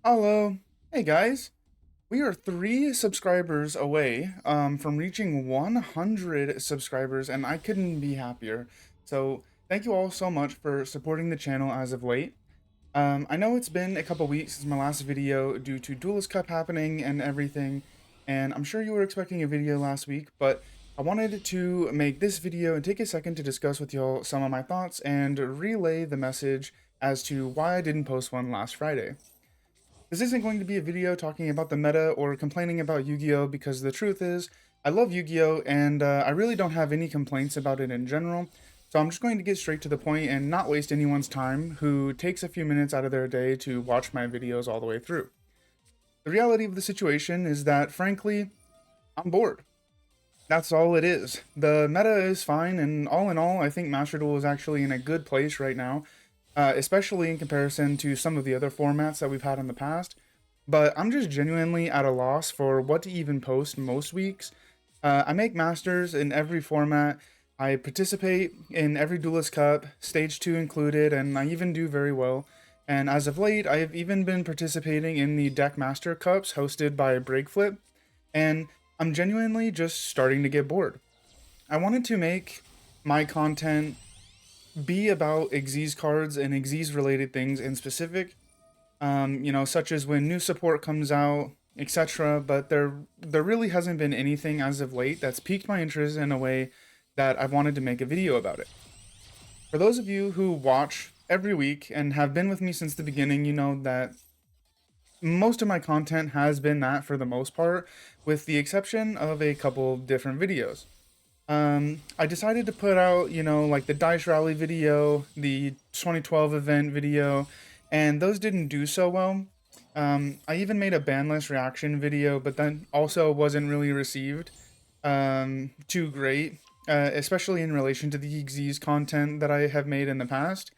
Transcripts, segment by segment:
Hello. Hey guys. We are 3 subscribers away from reaching 100 subscribers, and I couldn't be happier. So thank you all so much for supporting the channel as of late. I know it's been a couple weeks since my last video due to Duelist Cup happening and everything, and I'm sure you were expecting a video last week, but I wanted to make this video and take a second to discuss with y'all some of my thoughts and relay the message as to why I didn't post one last Friday. This isn't going to be a video talking about the meta or complaining about Yu-Gi-Oh! Because the truth is, I love Yu-Gi-Oh! And I really don't have any complaints about it in general, so I'm just going to get straight to the point and not waste anyone's time who takes a few minutes out of their day to watch my videos all the way through. The reality of the situation is that, frankly, I'm bored. That's all it is. The meta is fine, and all in all, I think Master Duel is actually in a good place right now, especially in comparison to some of the other formats that we've had in the past. But I'm just genuinely at a loss for what to even post most weeks. I make Masters in every format. I participate in every Duelist Cup, Stage 2 included, and I even do very well. And as of late, I've even been participating in the Deck Master Cups hosted by Breakflip, and I'm genuinely just starting to get bored. I wanted to make my content be about Xyz cards and Xyz related things in specific, such as when new support comes out, etc. But there really hasn't been anything as of late that's piqued my interest in a way that I've wanted to make a video about it. For those of you who watch every week and have been with me since the beginning, you know that most of my content has been that for the most part, with the exception of a couple different videos. I decided to put out, like the Dice Rally video, the 2012 event video, and those didn't do so well. I even made a banlist reaction video, but then also wasn't really received too great, especially in relation to the Xyz content that I have made in the past.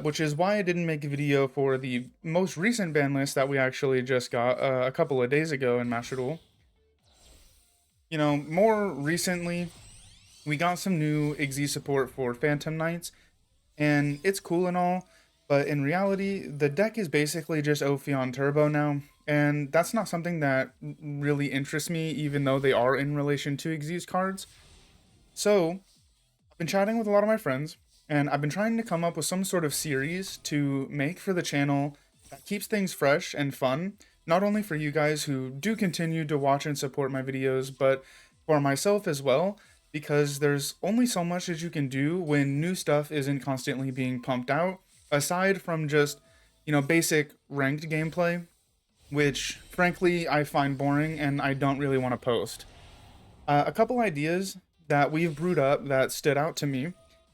Which is why I didn't make a video for the most recent ban list that we actually just got a couple of days ago in Master Duel. More recently, we got some new Xyz support for Phantom Knights, and it's cool and all, but in reality, the deck is basically just Ophion Turbo now, and that's not something that really interests me, even though they are in relation to Xyz cards. So, I've been chatting with a lot of my friends, and I've been trying to come up with some sort of series to make for the channel that keeps things fresh and fun, not only for you guys who do continue to watch and support my videos, but for myself as well, because there's only so much that you can do when new stuff isn't constantly being pumped out, aside from just, basic ranked gameplay, which frankly I find boring and I don't really want to post. A couple ideas that we've brewed up that stood out to me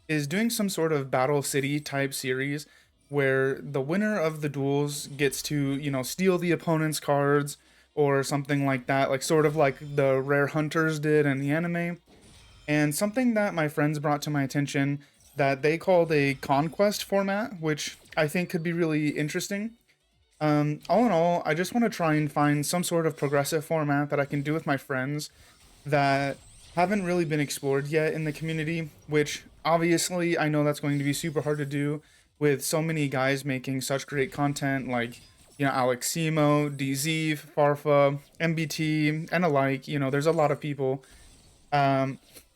is doing some sort of Battle City type series where the winner of the duels gets to, steal the opponent's cards or something like that, like sort of like the Rare Hunters did in the anime. And something that my friends brought to my attention that they called a conquest format, which I think could be really interesting. All in all, I just want to try and find some sort of progressive format that I can do with my friends that haven't really been explored yet in the community, which obviously I know that's going to be super hard to do with so many guys making such great content like, Alex Simo, DZ, Farfa, MBT, and alike. There's a lot of people.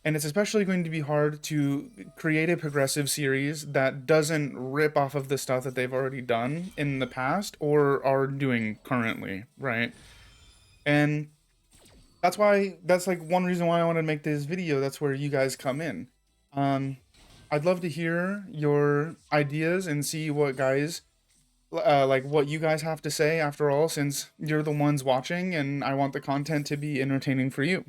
And it's especially going to be hard to create a progressive series that doesn't rip off of the stuff that they've already done in the past or are doing currently, right? And that's like one reason why I want to make this video. That's where you guys come in. I'd love to hear your ideas and see what guys like what you guys have to say, after all, since you're the ones watching and I want the content to be entertaining for you.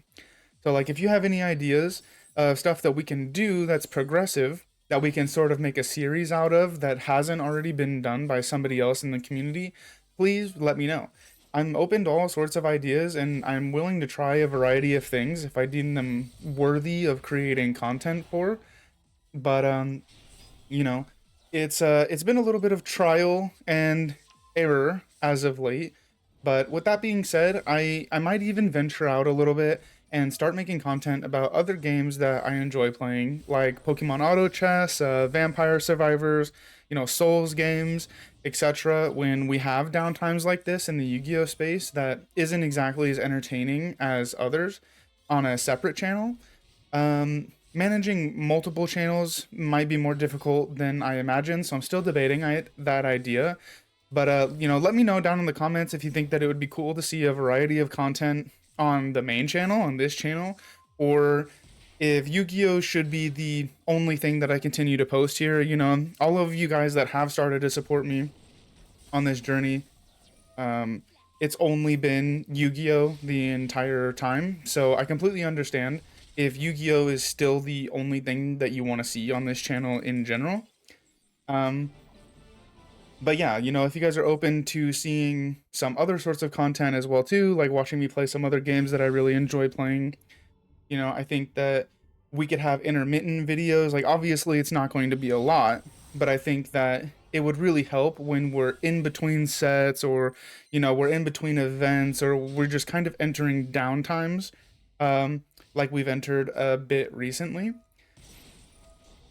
So like if you have any ideas of stuff that we can do that's progressive, that we can sort of make a series out of that hasn't already been done by somebody else in the community, please let me know. I'm open to all sorts of ideas, and I'm willing to try a variety of things if I deem them worthy of creating content for. But you know, it's been a little bit of trial and error as of late. But with that being said, I might even venture out a little bit and start making content about other games that I enjoy playing, like Pokemon Auto Chess, Vampire Survivors, Souls games, etc. When we have downtimes like this in the Yu-Gi-Oh space that isn't exactly as entertaining as others on a separate channel. Managing multiple channels might be more difficult than I imagined, so I'm still debating that idea. But let me know down in the comments if you think that it would be cool to see a variety of content on the main channel, on this channel, or if Yu-Gi-Oh should be the only thing that I continue to post here. All of you guys that have started to support me on this journey, um, it's only been Yu-Gi-Oh the entire time, so I completely understand if Yu-Gi-Oh is still the only thing that you want to see on this channel in general. Um, but yeah, if you guys are open to seeing some other sorts of content as well too, like watching me play some other games that I really enjoy playing, I think that we could have intermittent videos. Like obviously it's not going to be a lot, but I think that it would really help when we're in between sets, or we're in between events, or we're just kind of entering downtimes, like we've entered a bit recently.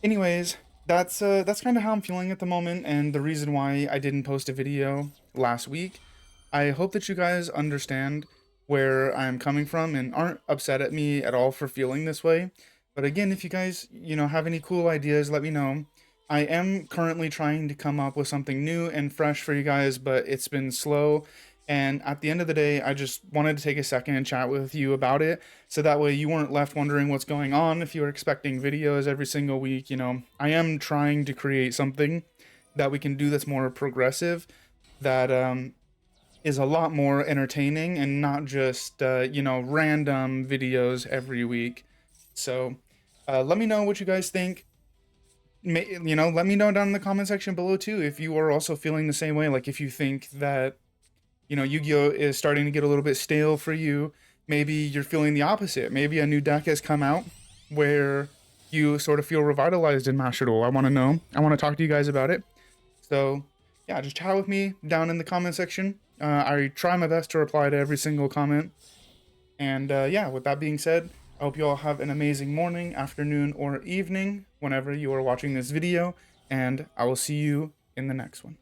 Anyways, that's kind of how I'm feeling at the moment, and the reason why I didn't post a video last week. I hope that you guys understand where I'm coming from and aren't upset at me at all for feeling this way. But again, if you guys, have any cool ideas, let me know. I am currently trying to come up with something new and fresh for you guys, but it's been slow. And at the end of the day, I just wanted to take a second and chat with you about it, so that way you weren't left wondering what's going on if you were expecting videos every single week. I am trying to create something that we can do that's more progressive, that is a lot more entertaining and not just random videos every week. So let me know what you guys think. Let me know down in the comment section below too if you are also feeling the same way. Like if you think that Yu-Gi-Oh is starting to get a little bit stale for you. Maybe you're feeling the opposite. Maybe a new deck has come out where you sort of feel revitalized in Master Duel. I want to know. I want to talk to you guys about it. So yeah, just chat with me down in the comment section. I try my best to reply to every single comment. And yeah, with that being said, I hope you all have an amazing morning, afternoon, or evening whenever you are watching this video. And I will see you in the next one.